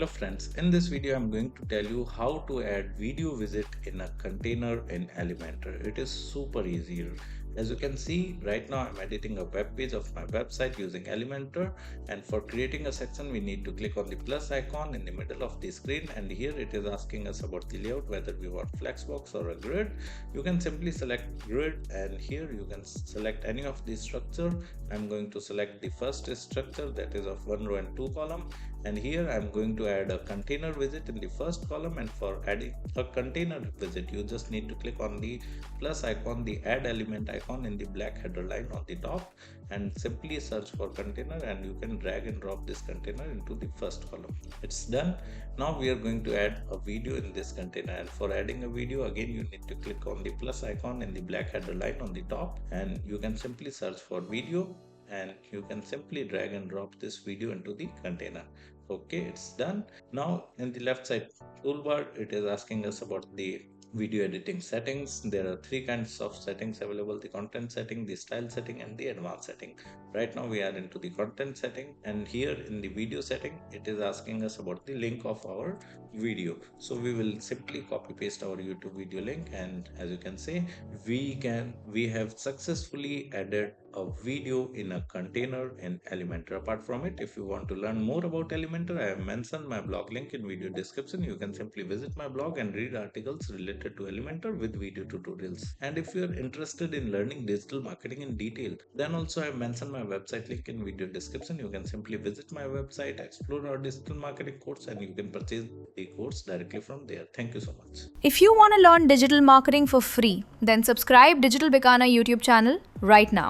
friends, in this video I'm going to tell you how to add video widget in a container in Elementor. It is super easy. As you can see right now I'm editing a web page of my website using Elementor, and for creating a section we need to click on the plus icon in the middle of the screen, and here it is asking us about the layout, whether we want flexbox or a grid. You can simply select grid, and here you can select any of the structure. I'm going to select the first structure, that is of 1 row and 2 column, and here I'm going to add a container widget in the first column. And for adding a container widget you just need to click on the plus icon, the add element icon in the black header line on the top, and simply search for container, and you can drag and drop this container into the first column. It's done. Now we are going to add a video in this container, and for adding a video again you need to click on the plus icon in the black header line on the top, and you can simply search for video, and you can simply drag and drop this video into the container. Okay, it's done. Now in the left side toolbar it is asking us about the video editing settings. There are three kinds of settings available: the content setting, the style setting, and the advanced setting. Right now we are into the content setting, and here in the video setting it is asking us about the link of our video. So we will simply copy paste our YouTube video link, and as you can see we have successfully added a video in a container in Elementor. Apart from it, if you want to learn more about Elementor, I have mentioned my blog link in video description. You can simply visit my blog and read articles related to Elementor with video tutorials. And if you are interested in learning digital marketing in detail, then also I have mentioned my website link in video description. You can simply visit my website, explore our digital marketing course, and you can purchase the course directly from there. Thank you so much. If you want to learn digital marketing for free, then subscribe Digital Bikana YouTube channel right now.